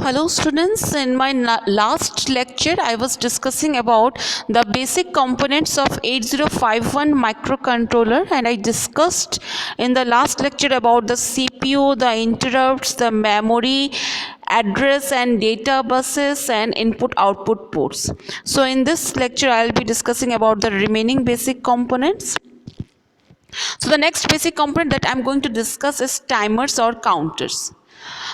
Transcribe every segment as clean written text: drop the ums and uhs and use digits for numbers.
Hello students, in my last lecture I was discussing about the basic components of 8051 microcontroller, and I discussed in the last lecture about the CPU, the interrupts, the memory, address and data buses and input output ports. So in this lecture I will be discussing about the remaining basic components. So the next basic component that I am going to discuss is timers or counters.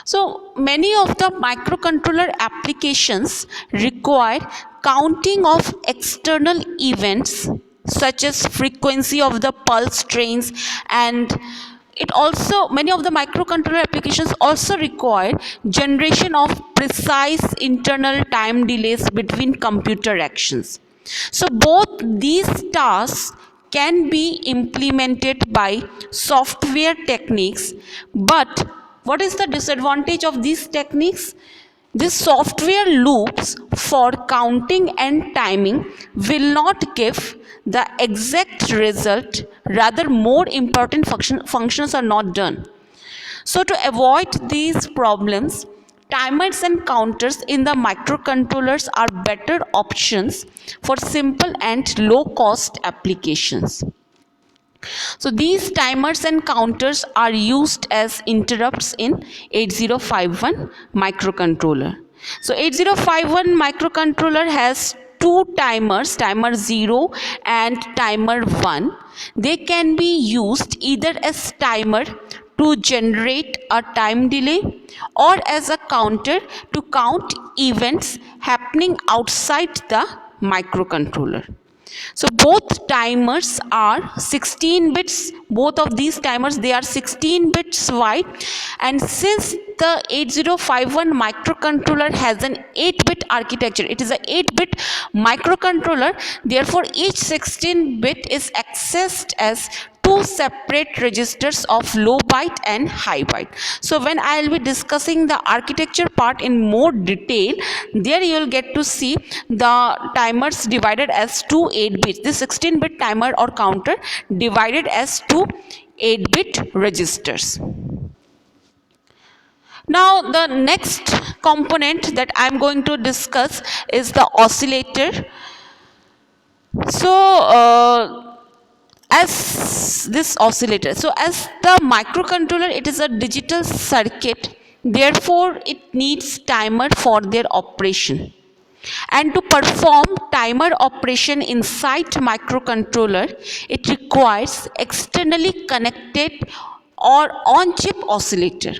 So many of the microcontroller applications require counting of external events such as frequency of the pulse trains, and it also many of the microcontroller applications also require generation of precise internal time delays between computer actions. So both these tasks can be implemented by software techniques, but what is the disadvantage of these techniques? These software loops for counting and timing will not give the exact result, rather more important functions are not done. So to avoid these problems, timers and counters in the microcontrollers are better options for simple and low cost applications. So these timers and counters are used as interrupts in 8051 microcontroller. So 8051 microcontroller has two timers, timer 0 and timer 1. They can be used either as timer to generate a time delay or as a counter to count events happening outside the microcontroller. So both timers are 16 bits, both of these timers, they are 16 bits wide, and since the 8051 microcontroller has an 8-bit architecture, it is an 8-bit microcontroller, therefore each 16 bit is accessed as two separate registers of low byte and high byte. So when I will be discussing the architecture part in more detail, there you will get to see the timers divided as two 8 bits. This 16-bit timer or counter divided as two 8-bit registers. Now the next component that I am going to discuss is the oscillator. So as this oscillator, so as the microcontroller, it is a digital circuit, therefore it needs timer for their operation, and to perform timer operation inside microcontroller it requires externally connected or on chip oscillator.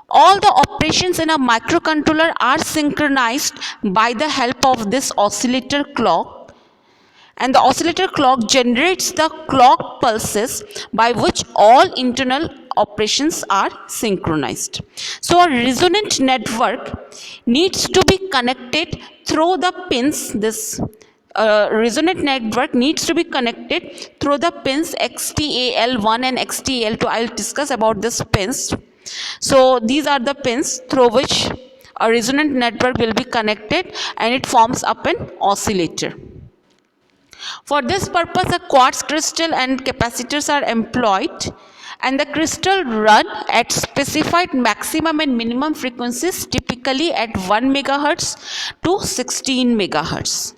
All the operations in a microcontroller are synchronized by the help of this oscillator clock, and the oscillator clock generates the clock pulses by which all internal operations are synchronized. So a resonant network needs to be connected through the pins. This resonant network needs to be connected through the pins XTAL1 and XTAL2. I'll discuss about this pins. So these are the pins through which a resonant network will be connected, and it forms up an oscillator. For this purpose, a quartz crystal and capacitors are employed, and the crystal run at specified maximum and minimum frequencies, typically at 1 megahertz to 16 megahertz.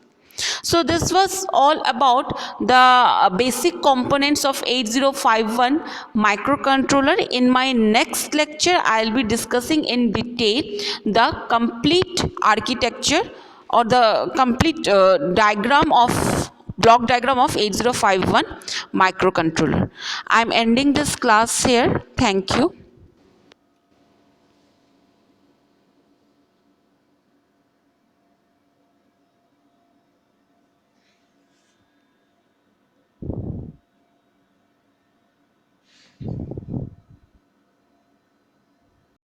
So this was all about the basic components of 8051 microcontroller. In my next lecture, I will be discussing in detail the complete architecture or the complete block diagram of 8051 microcontroller. I am ending this class here. Thank you.